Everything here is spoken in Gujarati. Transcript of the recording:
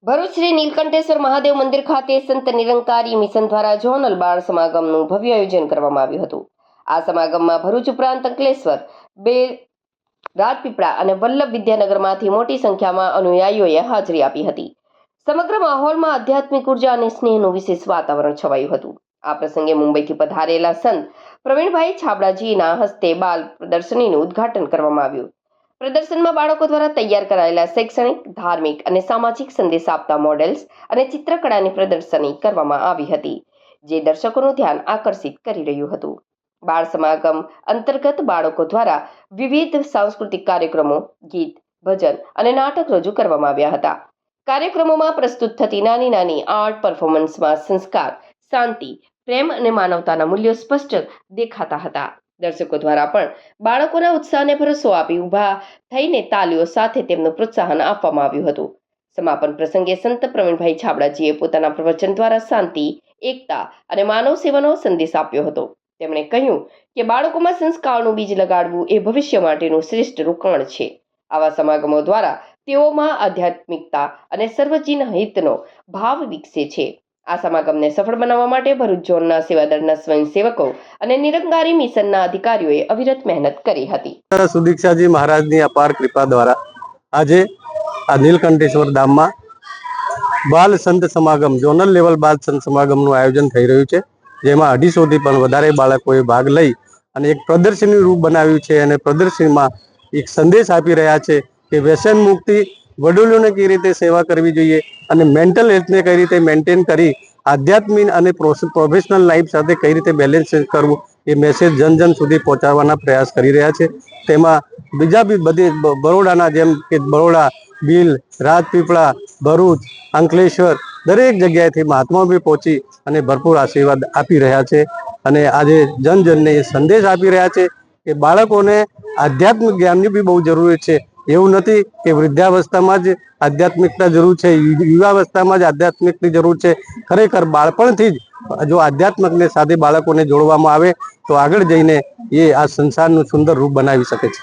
ભરૂચ શ્રી નીલકંઠેશ્વર મહાદેવ મંદિર ખાતે સંત નિરંકારી મિશન દ્વારા ઝોનલ બાળ સમાગમનું ભવ્ય આયોજન કરવામાં આવ્યું હતું। આ સમાગમમાં ભરૂચ ઉપરાંત અંકલેશ્વર, બેર, રાજપીપળા અને વલ્લભ વિદ્યાનગરમાંથી મોટી સંખ્યામાં અનુયાયીઓએ હાજરી આપી હતી। સમગ્ર માહોલમાં આધ્યાત્મિક ઉર્જા અને સ્નેહનું વિશેષ વાતાવરણ છવાયું હતું। આ પ્રસંગે મુંબઈથી પધારેલા સંત પ્રવીણભાઈ છાબડાજીના હસ્તે બાલ પ્રદર્શનીનું ઉદ્ઘાટન કરવામાં આવ્યું। પ્રદર્શનમાં બાળકો દ્વારા તૈયાર કરાયેલા શૈક્ષણિક, ધાર્મિક અને સામાજિક સંદેશ આપતા મોડેલ્સ અને ચિત્રકળાની પ્રદર્શની કરવામાં આવી હતી, જે દર્શકોનું ધ્યાન આકર્ષિત કરી રહ્યું હતું। બાળ સમાગમ અંતર્ગત બાળકો દ્વારા વિવિધ સાંસ્કૃતિક કાર્યક્રમો, ગીત, ભજન અને નાટક રજૂ કરવામાં આવ્યા હતા। કાર્યક્રમોમાં પ્રસ્તુત થતી નાની નાની આર્ટ પરફોર્મન્સમાં સંસ્કાર, શાંતિ, પ્રેમ અને માનવતાના મૂલ્યો સ્પષ્ટ દેખાતા હતા। દર્શકો દ્વારા પણ બાળકોના ઉત્સાહને ભરોસો આપી ઊભા થઈને તાલીઓ સાથે તેમનું પ્રોત્સાહન આપવામાં આવ્યું હતું। સમાપન પ્રસંગે સંત પ્રવીણભાઈ છાબડાજીએ પોતાના પ્રવચન દ્વારા શાંતિ, એકતા અને માનવ સેવાનો સંદેશ આપ્યો હતો। તેમણે કહ્યું કે બાળકોમાં સંસ્કારનું બીજ લગાડવું એ ભવિષ્ય માટેનું શ્રેષ્ઠ રોકાણ છે। આવા સમાગમો દ્વારા તેઓમાં આધ્યાત્મિકતા અને સર્વજન હિતનો ભાવ વિકસે છે। આ સમાગમને સફળ બનાવવા માટે ભરૂચ ઝોનના સેવાદળના સ્વયંસેવકો અને નિરંકારી મિશનના અધિકારીઓએ અવિરત મહેનત કરી હતી। સુદીક્ષાજી મહારાજની અપાર કૃપા દ્વારા આજે આ નીલકંઠેશ્વર ધામમાં બાલ સંત સમાગમ, ઝોનલ લેવલ બાલ સંત સમાગમનું આયોજન થઈ રહ્યું છે, જેમાં 250થી પણ વધારે બાળકોએ ભાગ લઈ અને એક પ્રદર્શની રૂપ બનાવ્યું છે અને પ્રદર્શનીમાં એક સંદેશ આપી રહ્યા છે કે વ્યસન મુક્તિ, વડીલોને કઈ રીતે સેવા કરવી જોઈએ અને મેન્ટલ હેલ્થને કઈ રીતે મેન્ટેન કરી આધ્યાત્મિક અને પ્રોફેશનલ લાઈફ સાથે કઈ રીતે બેલેન્સ કરવું એ મેસેજ જન જન સુધી પહોંચાડવાના પ્રયાસ કરી રહ્યા છે। તેમાં બીજા બી બધી બરોડાના જેમ કે બરોડા, બીલ, રાજપીપળા, ભરૂચ, અંકલેશ્વર દરેક જગ્યાએથી મહાત્મા બી પહોંચી અને ભરપૂર આશીર્વાદ આપી રહ્યા છે અને આજે જન જનને એ સંદેશ આપી રહ્યા છે કે બાળકોને આધ્યાત્મિક જ્ઞાનની બી બહુ જરૂરી છે। એવું નથી કે વૃદ્ધાવસ્થામાં જ આધ્યાત્મિકતા જરૂર છે, યુવાવસ્થામાં જ આધ્યાત્મિકની જરૂર છે। ખરેખર બાળપણથી જ જો આધ્યાત્મિકને સાથે બાળકોને જોડવામાં આવે તો આગળ જઈને એ આ સંસારનું સુંદર રૂપ બનાવી શકે છે।